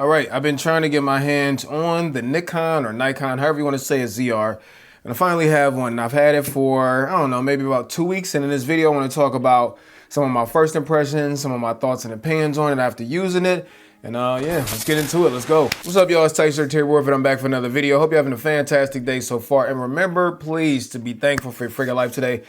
All right, I've been trying to get my hands on the Nikon or Nikon, however you want to say it, ZR. And I finally have one. I've had it for, I don't know, maybe about 2 weeks. And in this video, I want to talk about some of my first impressions, some of my thoughts and opinions on it after using it. And yeah, let's get into it. Let's go. What's up, y'all? It's Tyson here, Warford. I'm back for another video. Hope you're having a fantastic day so far. And remember, please, to be thankful for your freaking life today,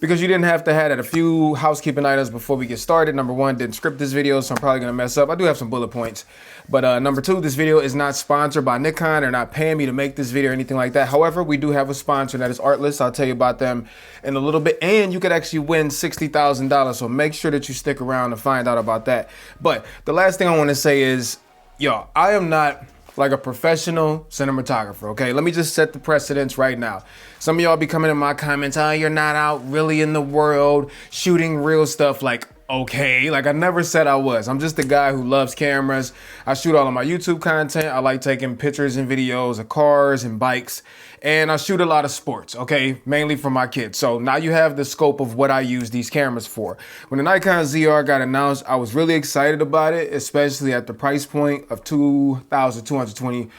because you didn't have to have it. A few housekeeping items before we get started. Number one, didn't script this video, so I'm probably gonna mess up. I do have some bullet points. But number two, this video is not sponsored by Nikon. They're not paying me to make this video or anything like that. However, we do have a sponsor, and that is Artlist. I'll tell you about them in a little bit. And you could actually win $60,000. So make sure that you stick around to find out about that. But the last thing I wanna say is, yo, I am not like a professional cinematographer, okay? Let me just set the precedence right now. Some of y'all be coming in my comments, oh, you're not out really in the world shooting real stuff. Like, okay, like I never said I was. I'm just a guy who loves cameras. I shoot all of my YouTube content. I like taking pictures and videos of cars and bikes. And I shoot a lot of sports, okay? Mainly for my kids. So now you have the scope of what I use these cameras for. When the Nikon ZR got announced, I was really excited about it, especially at the price point of $2,220.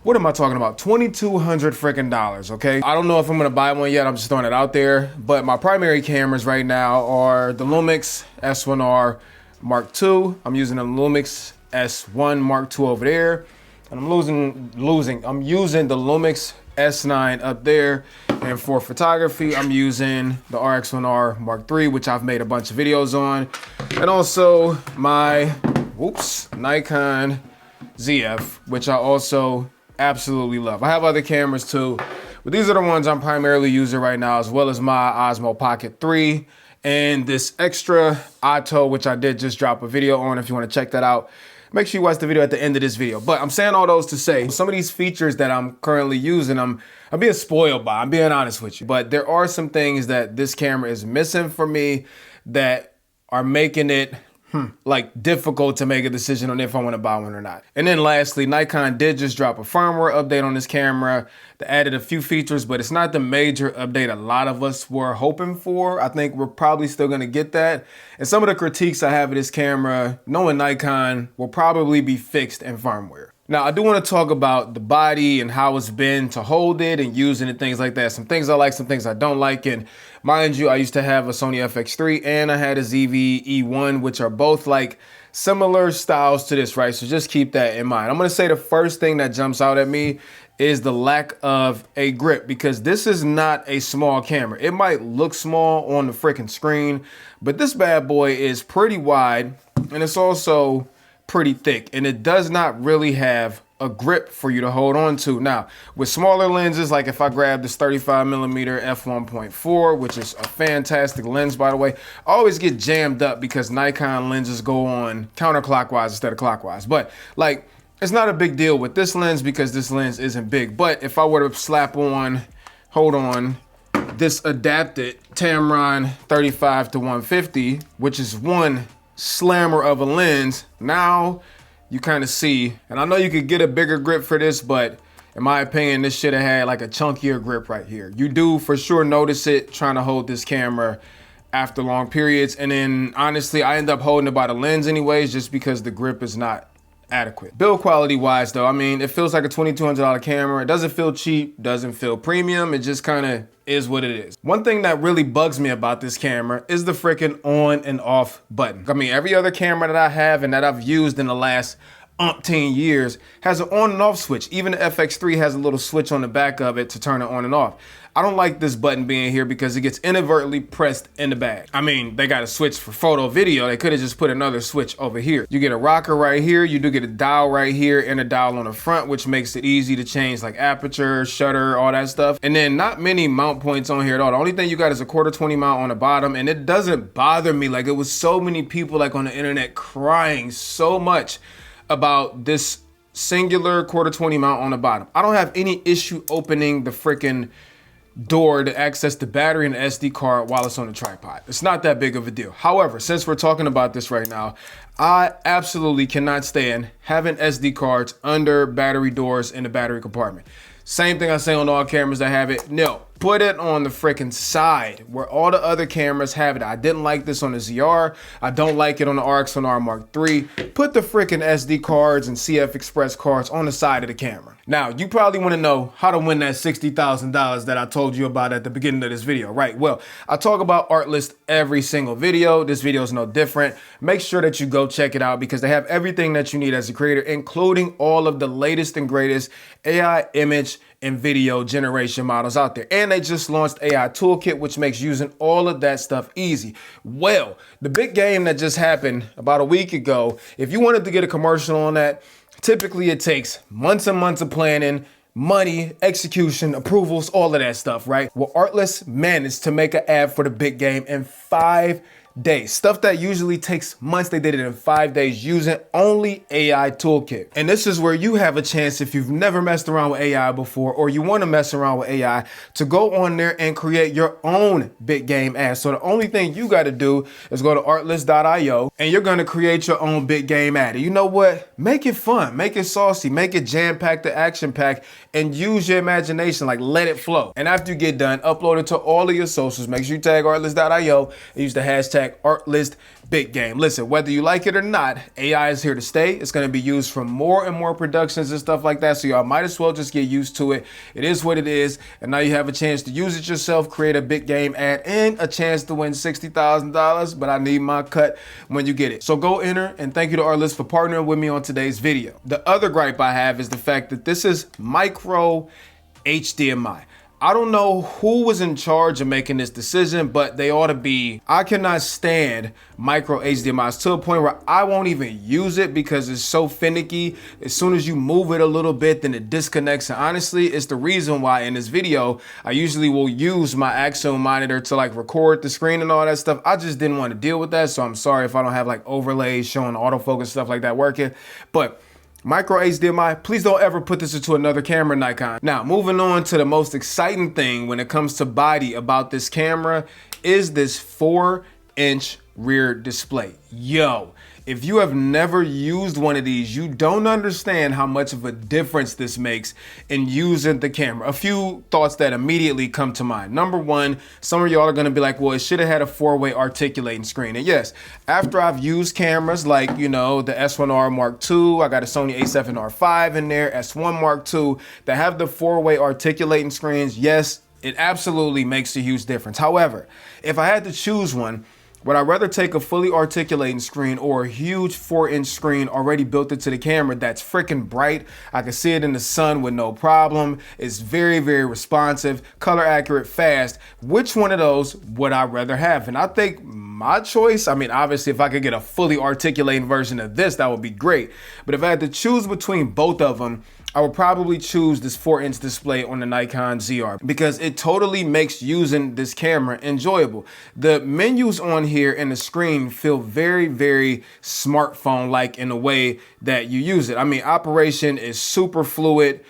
What am I talking about? $2,200 freaking dollars, okay? I don't know if I'm gonna buy one yet. I'm just throwing it out there. But my primary cameras right now are the Lumix S1R Mark II. I'm using the Lumix S1 Mark II over there. And I'm using the Lumix S9 up there. And for photography, I'm using the RX1R Mark III, which I've made a bunch of videos on. And also my, Nikon ZF, which I also absolutely love. I have other cameras too, but these are the ones I'm primarily using right now, as well as my Osmo Pocket 3 and this extra Auto, which I did just drop a video on. If you want to check that out, make sure you watch the video at the end of this video. But I'm saying all those to say, some of these features that I'm currently using, I'm being spoiled by, I'm being honest with you. But there are some things that this camera is missing for me that are making it like difficult to make a decision on if I want to buy one or not. And then lastly, Nikon did just drop a firmware update on this camera that added a few features, but it's not the major update a lot of us were hoping for. I think we're probably still going to get that. And some of the critiques I have of this camera, knowing Nikon, will probably be fixed in firmware. Now, I do want to talk about the body and how it's been to hold it and using it, things like that. Some things I like, some things I don't like. And mind you, I used to have a Sony FX3 and I had a ZV E1, which are both like similar styles to this, right? So just keep that in mind. I'm going to say the first thing that jumps out at me is the lack of a grip, because this is not a small camera. It might look small on the freaking screen, but this bad boy is pretty wide and it's also pretty thick, and it does not really have a grip for you to hold on to. Now, with smaller lenses, like if I grab this 35mm f1.4, which is a fantastic lens, by the way, I always get jammed up because Nikon lenses go on counterclockwise instead of clockwise. But like, it's not a big deal with this lens because this lens isn't big. But if I were to slap on, hold on, this adapted Tamron 35-150, which is one slammer of a lens, now you kind of see, and I know you could get a bigger grip for this, but in my opinion, this should have had like a chunkier grip right here. You do for sure notice it trying to hold this camera after long periods. And then honestly, I end up holding it by the lens anyways, just because the grip is not adequate. Build quality wise though, I mean, it feels like a $2,200 camera. It doesn't feel cheap, doesn't feel premium. It just kind of is what it is. One thing that really bugs me about this camera is the freaking on and off button. I mean, every other camera that I have and that I've used in the last umpteen years has an on and off switch. Even the FX3 has a little switch on the back of it to turn it on and off. I don't like this button being here because it gets inadvertently pressed in the bag. I mean, they got a switch for photo video. They could have just put another switch over here. You get a rocker right here. You do get a dial right here and a dial on the front, which makes it easy to change like aperture, shutter, all that stuff. And then not many mount points on here at all. The only thing you got is a 1/4-20 mount on the bottom, and it doesn't bother me. Like, it was so many people like on the internet crying so much about this singular 1/4-20 mount on the bottom. I don't have any issue opening the freaking door to access the battery and the SD card while it's on the tripod. It's not that big of a deal. However, since we're talking about this right now, I absolutely cannot stand having SD cards under battery doors in the battery compartment. Same thing I say on all cameras that have it. No, Put it on the freaking side where all the other cameras have it. I didn't like this on the ZR. I don't like it on the RX1R Mark III. Put the freaking SD cards and CF Express cards on the side of the camera. Now, you probably want to know how to win that $60,000 that I told you about at the beginning of this video, right? Well, I talk about Artlist every single video. This video is no different. Make sure that you go check it out because they have everything that you need as a creator, including all of the latest and greatest AI image and video generation models out there. And they just launched AI Toolkit, which makes using all of that stuff easy. Well, the big game that just happened about a week ago, if you wanted to get a commercial on that, typically it takes months and months of planning, money, execution, approvals, all of that stuff, right? Well, Artlist managed to make an ad for the big game in 5 days. Stuff that usually takes months, they did it in 5 days using only AI Toolkit. And this is where you have a chance, if you've never messed around with AI before or you want to mess around with AI, to go on there and create your own big game ad. So the only thing you got to do is go to artlist.io and you're going to create your own big game ad. And you know what? Make it fun, make it saucy, make it jam-packed to action-packed, and use your imagination, like let it flow. And after you get done, upload it to all of your socials. Make sure you tag artlist.io and use the hashtag Artlist Big Game. Listen, whether you like it or not, AI is here to stay. It's going to be used for more and more productions and stuff like that. So y'all might as well just get used to it. It is what it is. And now you have a chance to use it yourself, create a big game ad, and a chance to win $60,000. But I need my cut when you get it. So go enter, and thank you to Artlist for partnering with me on today's video. The other gripe I have is the fact that this is micro HDMI. I don't know who was in charge of making this decision, but they ought to be. I cannot stand micro HDMIs to a point where I won't even use it because it's so finicky. As soon as you move it a little bit, then it disconnects. And honestly, it's the reason why in this video, I usually will use my Axiom monitor to like record the screen and all that stuff. I just didn't want to deal with that. So I'm sorry if I don't have like overlays showing autofocus, stuff like that working. But micro HDMI, please don't ever put this into another camera, Nikon. Now, moving on to the most exciting thing when it comes to body about this camera is this 4-inch rear display. Yo, if you have never used one of these, you don't understand how much of a difference this makes in using the camera. A few thoughts that immediately come to mind. Number one, some of y'all are gonna be like, well, it should have had a 4-way articulating screen. And yes, after I've used cameras like, you know, the S1R Mark II, I got a Sony a7R5 in there, S1 Mark II, that have the 4-way articulating screens, yes, it absolutely makes a huge difference. However, if I had to choose one, would I rather take a fully articulating screen or a huge 4-inch screen already built into the camera that's freaking bright? I can see it in the sun with no problem. It's very, very responsive, color accurate, fast. Which one of those would I rather have? And I think my choice, I mean, obviously if I could get a fully articulating version of this, that would be great. But if I had to choose between both of them, I would probably choose this 4-inch display on the Nikon ZR because it totally makes using this camera enjoyable. The menus on here and the screen feel very, very smartphone-like in the way that you use it. I mean, operation is super fluid.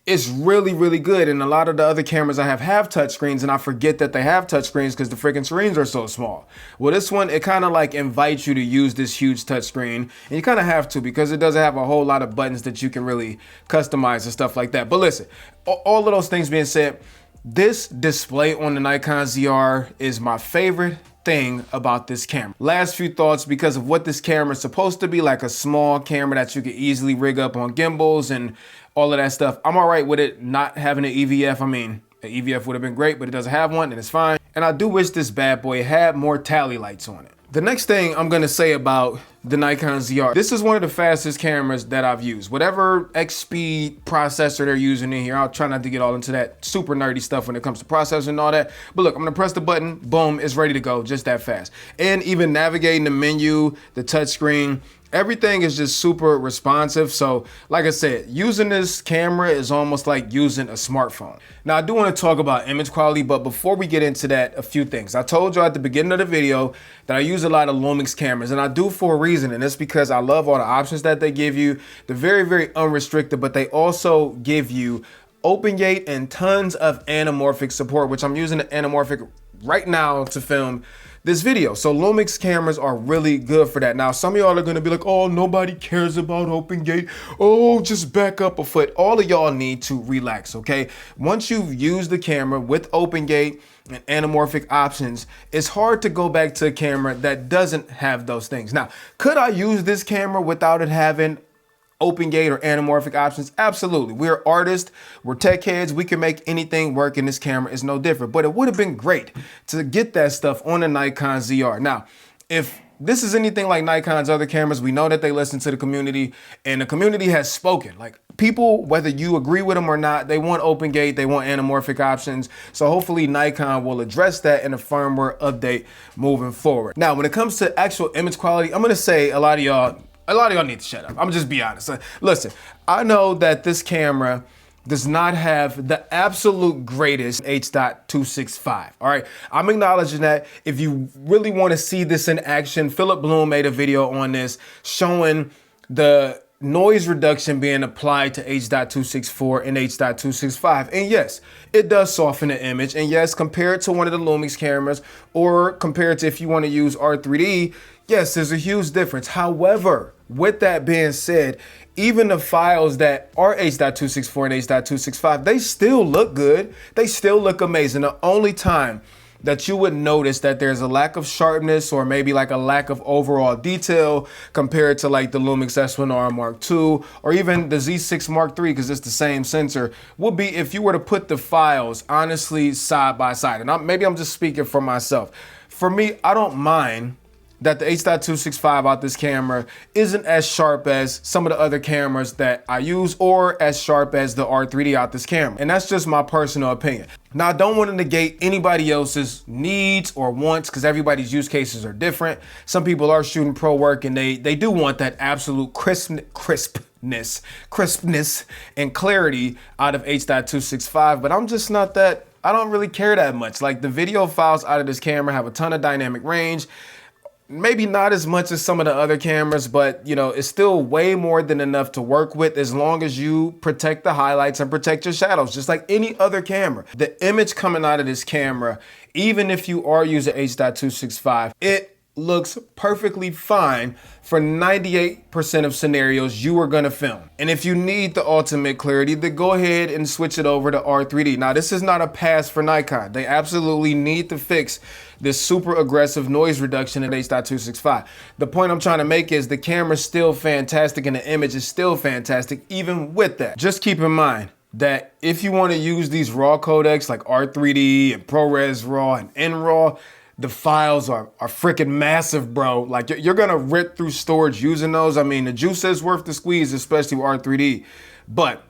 It's really, really good. And a lot of the other cameras I have touchscreens, and I forget that they have touchscreens because the freaking screens are so small. Well, this one, it kind of like invites you to use this huge touchscreen. And you kind of have to because it doesn't have a whole lot of buttons that you can really customize and stuff like that. But listen, all of those things being said, this display on the Nikon ZR is my favorite thing about this camera. Last few thoughts, because of what this camera is supposed to be, like a small camera that you can easily rig up on gimbals and all of that stuff. I'm all right with it not having an EVF. I mean, an EVF would have been great, but it doesn't have one and it's fine. And I do wish this bad boy had more tally lights on it. The next thing I'm gonna say about the Nikon ZR, this is one of the fastest cameras that I've used. Whatever X-Speed processor they're using in here, I'll try not to get all into that super nerdy stuff when it comes to processor and all that. But look, I'm gonna press the button, boom, it's ready to go, just that fast. And even navigating the menu, the touchscreen, everything is just super responsive. So like I said, using this camera is almost like using a smartphone. Now I do want to talk about image quality, but before we get into that, a few things. I told you at the beginning of the video that I use a lot of Lumix cameras, and I do for a reason, and it's because I love all the options that they give you. They're very, very unrestricted, but they also give you open gate and tons of anamorphic support, which I'm using the anamorphic right now to film this video. So Lumix cameras are really good for that. Now, some of y'all are gonna be like, oh, nobody cares about open gate. Oh, just back up a foot. All of y'all need to relax, okay? Once you've used the camera with open gate and anamorphic options, it's hard to go back to a camera that doesn't have those things. Now, could I use this camera without it having open gate or anamorphic options? Absolutely. We're artists, we're tech heads, we can make anything work, and this camera is no different. But it would have been great to get that stuff on the Nikon ZR. Now, if this is anything like Nikon's other cameras, we know that they listen to the community, and the community has spoken. Like, people, whether you agree with them or not, they want open gate, they want anamorphic options. So hopefully Nikon will address that in a firmware update moving forward. Now, when it comes to actual image quality, I'm gonna say a lot of y'all need to shut up. I'm gonna just be honest. Listen, I know that this camera does not have the absolute greatest H.265. All right, I'm acknowledging that. If you really want to see this in action, Philip Bloom made a video on this showing the noise reduction being applied to H.264 and H.265. And yes, it does soften the image. And yes, compared to one of the Lumix cameras, or compared to if you want to use R3D, yes, there's a huge difference. However, with that being said, even the files that are H.264 and H.265, they still look good. They still look amazing. The only time that you would notice that there's a lack of sharpness or maybe like a lack of overall detail compared to like the Lumix S1R Mark II or even the Z6 Mark III, because it's the same sensor, would be if you were to put the files honestly side by side. And maybe I'm just speaking for myself. For me, I don't mind that the H.265 out this camera isn't as sharp as some of the other cameras that I use, or as sharp as the R3D out this camera. And that's just my personal opinion. Now, I don't want to negate anybody else's needs or wants, because everybody's use cases are different. Some people are shooting pro work and they do want that absolute crispness and clarity out of H.265, but I'm just not that, I don't really care that much. Like, the video files out of this camera have a ton of dynamic range. Maybe not as much as some of the other cameras, but you know, it's still way more than enough to work with as long as you protect the highlights and protect your shadows, just like any other camera. The image coming out of this camera, even if you are using H.265, it looks perfectly fine for 98% of scenarios you are gonna film. And if you need the ultimate clarity, then go ahead and switch it over to R3D. Now, this is not a pass for Nikon. They absolutely need to fix this super aggressive noise reduction at H.265. The point I'm trying to make is the camera's still fantastic and the image is still fantastic even with that. Just keep in mind that if you want to use these RAW codecs like R3D and ProRes RAW and NRAW, the files are freaking massive, bro. Like, you're gonna rip through storage using those. I mean, the juice is worth the squeeze, especially with R3D. But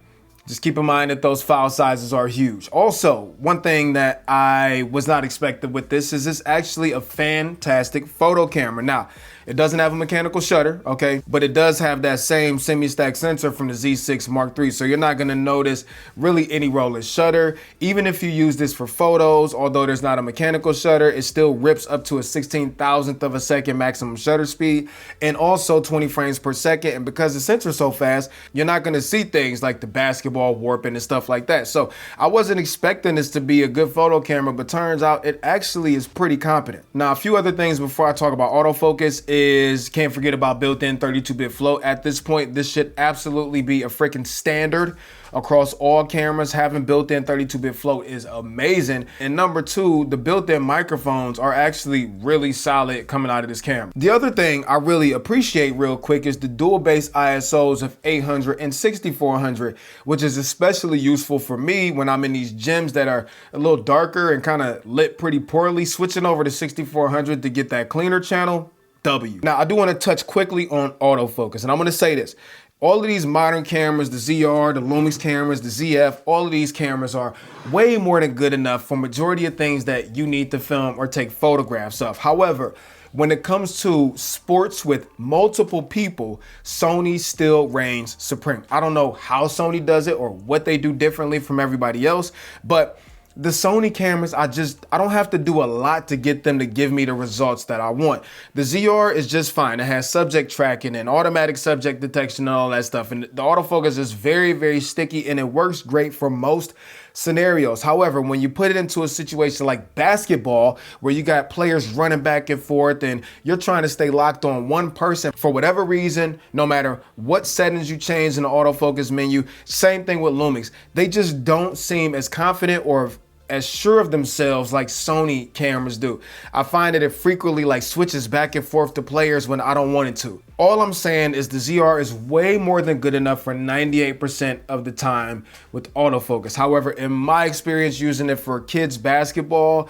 just keep in mind that those file sizes are huge. Also, one thing that I was not expecting with this is it's actually a fantastic photo camera. Now, it doesn't have a mechanical shutter, okay? But it does have that same semi-stack sensor from the Z6 Mark III. So you're not gonna notice really any rolling shutter. Even if you use this for photos, although there's not a mechanical shutter, it still rips up to a 16,000th of a second maximum shutter speed, and also 20 frames per second. And because the sensor's so fast, you're not gonna see things like the basketball warping and stuff like that. So I wasn't expecting this to be a good photo camera, but turns out it actually is pretty competent. Now, a few other things before I talk about autofocus is, can't forget about built-in 32-bit float. At this point, this should absolutely be a freaking standard across all cameras. Having built-in 32-bit float is amazing. And number two, the built-in microphones are actually really solid coming out of this camera. The other thing I really appreciate real quick is the dual base ISOs of 800 and 6400, which is especially useful for me when I'm in these gyms that are a little darker and kind of lit pretty poorly. Switching over to 6400 to get that cleaner channel, W. Now, I do want to touch quickly on autofocus, and I'm going to say this. All of these modern cameras, the ZR, the Lumix cameras, the ZF, all of these cameras are way more than good enough for majority of things that you need to film or take photographs of. However, when it comes to sports with multiple people, Sony still reigns supreme. I don't know how Sony does it or what they do differently from everybody else, but the Sony cameras, I don't have to do a lot to get them to give me the results that I want. The ZR is just fine. It has subject tracking and automatic subject detection and all that stuff. And the autofocus is very, very sticky, and it works great for most scenarios. However, when you put it into a situation like basketball, where you got players running back and forth and you're trying to stay locked on one person for whatever reason, no matter what settings you change in the autofocus menu, same thing with Lumix. They just don't seem as confident or as sure of themselves like Sony cameras do. I find that it frequently like switches back and forth to players when I don't want it to. All I'm saying is the ZR is way more than good enough for 98% of the time with autofocus. However, in my experience using it for kids basketball,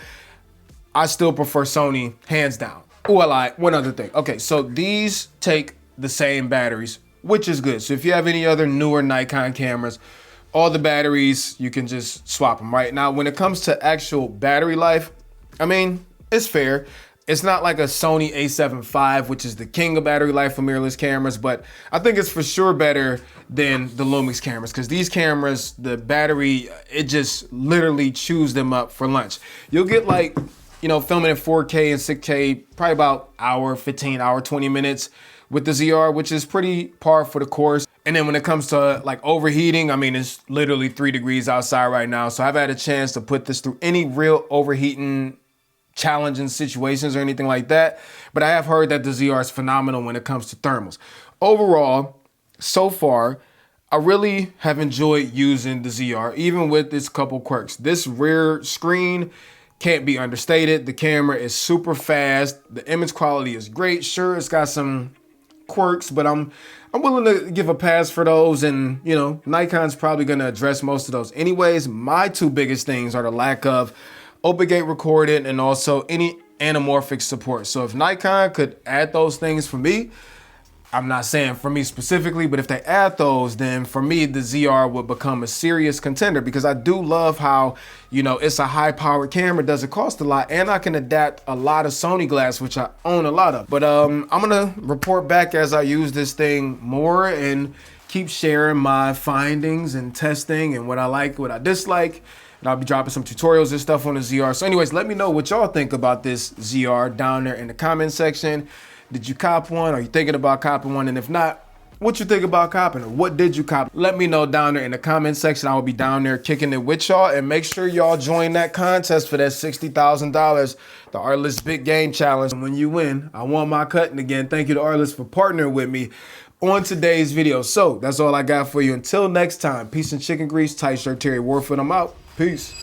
I still prefer Sony hands down. Oh, I lied. One other thing. Okay, so these take the same batteries, which is good. So if you have any other newer Nikon cameras, all the batteries, you can just swap them. Right now, when it comes to actual battery life, I mean, it's fair. It's not like a Sony a7 IV, which is the king of battery life for mirrorless cameras, but I think it's for sure better than the Lumix cameras, because these cameras, the battery, it just literally chews them up for lunch. You'll get like, you know, filming in 4K and 6K, probably about hour, 15, hour, 20 minutes with the ZR, which is pretty par for the course. And then when it comes to like overheating, I mean, it's literally 3 degrees outside right now. So I've had a chance to put this through any real overheating challenging situations or anything like that. But I have heard that the ZR is phenomenal when it comes to thermals. Overall, so far, I really have enjoyed using the ZR, even with its couple quirks. This rear screen can't be understated. The camera is super fast. The image quality is great. Sure, it's got some quirks, but I'm willing to give a pass for those, and you know, Nikon's probably gonna address most of those anyways. My two biggest things are the lack of open gate recording and also any anamorphic support. So if Nikon could add those things for me, I'm not saying for me specifically, but if they add those, then for me, the ZR would become a serious contender, because I do love how, you know, it's a high powered camera, doesn't cost a lot, and I can adapt a lot of Sony glass, which I own a lot of. But I'm gonna report back as I use this thing more and keep sharing my findings and testing and what I like, what I dislike. And I'll be dropping some tutorials and stuff on the ZR. So anyways, let me know what y'all think about this ZR down there in the comment section. Did you cop one? Are you thinking about copping one? And if not, what you think about copping, or what did you cop? Let me know down there in the comment section. I will be down there kicking it with y'all, and make sure y'all join that contest for that $60,000, the Artlist Big Game Challenge. And when you win, I want my cut. And again, thank you to Artlist for partnering with me on today's video. So that's all I got for you. Until next time, peace and chicken grease. Tight shirt, Terry Warfield. I'm out. Peace.